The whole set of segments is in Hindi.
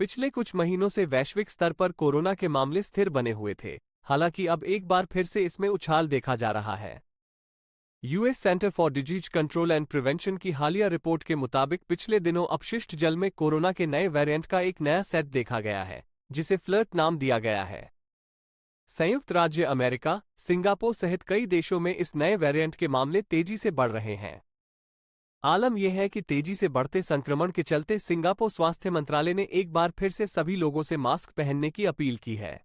पिछले कुछ महीनों से वैश्विक स्तर पर कोरोना के मामले स्थिर बने हुए थे, हालांकि अब एक बार फिर से इसमें उछाल देखा जा रहा है। US centre for disease control and prevention की हालिया रिपोर्ट के मुताबिक पिछले दिनों अपशिष्ट जल में कोरोना के नए वेरिएंट का एक नया सेट देखा गया है, जिसे फ्लर्ट नाम दिया गया है। संयुक्त राज्य अमेरिका, सिंगापुर सहित कई देशों में इस नए वेरिएंट के मामले तेजी से बढ़ रहे हैं। आलम यह है कि तेजी से बढ़ते संक्रमण के चलते सिंगापुर स्वास्थ्य मंत्रालय ने एक बार फिर से सभी लोगों से मास्क पहनने की अपील की है।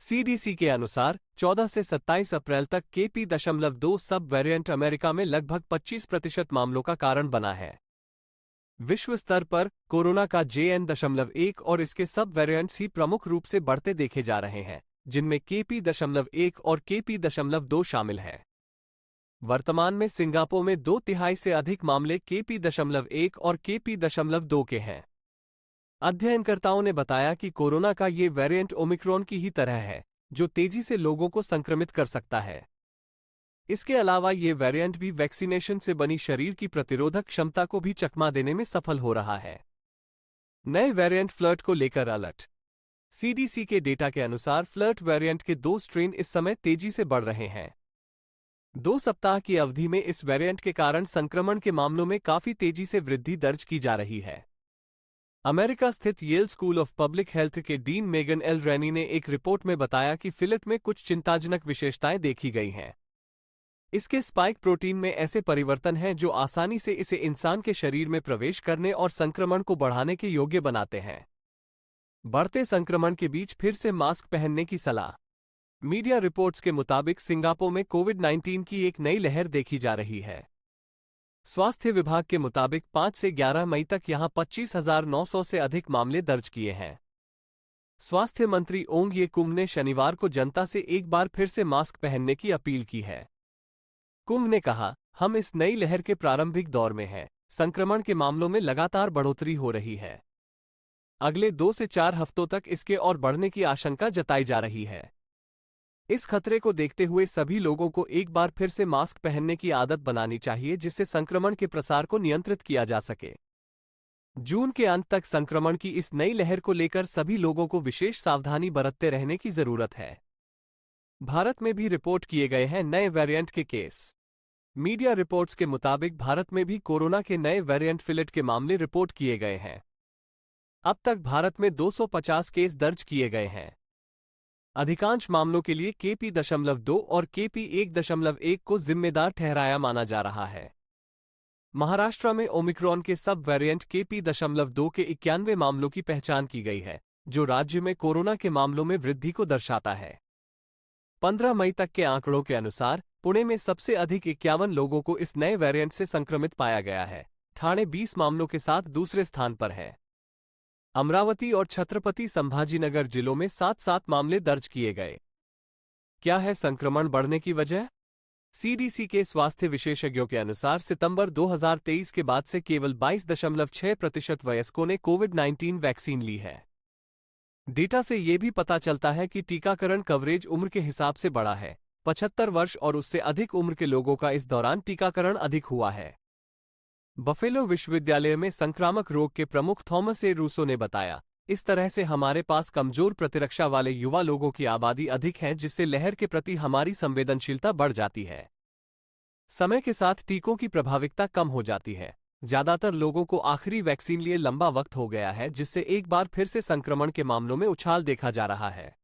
सीडीसी के अनुसार 14 से 27 अप्रैल तक KP.2 सब वेरिएंट अमेरिका में लगभग 25% मामलों का कारण बना है। विश्व स्तर पर कोरोना का JN.1 और इसके सब वेरिएंट्स ही प्रमुख रूप से बढ़ते देखे जा रहे हैं, जिनमें KP.1 और KP.2 शामिल है। वर्तमान में सिंगापुर में 2/3 से अधिक मामले KP.1 और KP.2 के हैं। अध्ययनकर्ताओं ने बताया कि कोरोना का ये वेरिएंट ओमिक्रॉन की ही तरह है, जो तेजी से लोगों को संक्रमित कर सकता है। इसके अलावा ये वेरिएंट भी वैक्सीनेशन से बनी शरीर की प्रतिरोधक क्षमता को भी चकमा देने में सफल हो रहा है। नए वेरिएंट फ्लर्ट को लेकर अलर्ट। सीडीसी के डेटा के अनुसार फ्लर्ट वेरिएंट के 2 स्ट्रेन इस समय तेजी से बढ़ रहे हैं। 2 सप्ताह की अवधि में इस वेरिएंट के कारण संक्रमण के मामलों में काफी तेजी से वृद्धि दर्ज की जा रही है। अमेरिका स्थित Yale school of public health के डीन मेगन एल रैनी ने एक रिपोर्ट में बताया कि फिलेट में कुछ चिंताजनक विशेषताएं देखी गई हैं। इसके स्पाइक प्रोटीन में ऐसे परिवर्तन हैं जो आसानी से इसे इंसान के शरीर में प्रवेश करने और संक्रमण को बढ़ाने के योग्य बनाते हैं। बढ़ते संक्रमण के बीच फिर से मास्क पहनने की सलाह। मीडिया रिपोर्ट्स के मुताबिक सिंगापुर में कोविड-19 की एक नई लहर देखी जा रही है। स्वास्थ्य विभाग के मुताबिक 5 से 11 मई तक यहां 25,900 से अधिक मामले दर्ज किए हैं। स्वास्थ्य मंत्री ओंग ये कुंग ने शनिवार को जनता से एक बार फिर से मास्क पहनने की अपील की है। कुंग ने कहा, हम इस नई लहर के प्रारंभिक दौर में हैं, संक्रमण के मामलों में लगातार बढ़ोतरी हो रही है। अगले 2 से 4 हफ्तों तक इसके और बढ़ने की आशंका जताई जा रही है। इस खतरे को देखते हुए सभी लोगों को एक बार फिर से मास्क पहनने की आदत बनानी चाहिए, जिससे संक्रमण के प्रसार को नियंत्रित किया जा सके। जून के अंत तक संक्रमण की इस नई लहर को लेकर सभी लोगों को विशेष सावधानी बरतते रहने की जरूरत है। भारत में भी रिपोर्ट किए गए हैं नए वेरिएंट के केस। मीडिया रिपोर्ट्स के मुताबिक भारत में भी कोरोना के नए वेरिएंट फिलेट के मामले रिपोर्ट किए गए हैं। अब तक भारत में 250 केस दर्ज किए गए हैं। अधिकांश मामलों के लिए KP.2 और KP.1 को जिम्मेदार ठहराया माना जा रहा है। महाराष्ट्र में ओमिक्रॉन के सब वेरिएंट KP.2 के 91 मामलों की पहचान की गई है, जो राज्य में कोरोना के मामलों में वृद्धि को दर्शाता है। 15 मई तक के आंकड़ों के अनुसार पुणे में सबसे अधिक 51 लोगों को इस नए वेरिएंट से संक्रमित पाया गया है। ठाणे 20 मामलों के साथ दूसरे स्थान पर है। अमरावती और छत्रपति संभाजीनगर जिलों में 7-7 मामले दर्ज किए गए। क्या है संक्रमण बढ़ने की वजह? सीडीसी के स्वास्थ्य विशेषज्ञों के अनुसार सितंबर 2023 के बाद से केवल 22.6% वयस्कों ने कोविड-19 वैक्सीन ली है। डेटा से ये भी पता चलता है कि टीकाकरण कवरेज उम्र के हिसाब से बढ़ा है। 75 वर्ष और उससे अधिक उम्र के लोगों का इस दौरान टीकाकरण अधिक हुआ है। बफेलो विश्वविद्यालय में संक्रामक रोग के प्रमुख थॉमस ए रूसो ने बताया, इस तरह से हमारे पास कमजोर प्रतिरक्षा वाले युवा लोगों की आबादी अधिक है, जिससे लहर के प्रति हमारी संवेदनशीलता बढ़ जाती है। समय के साथ टीकों की प्रभाविकता कम हो जाती है। ज्यादातर लोगों को आखिरी वैक्सीन लिए लंबा वक्त हो गया है, जिससे एक बार फिर से संक्रमण के मामलों में उछाल देखा जा रहा है।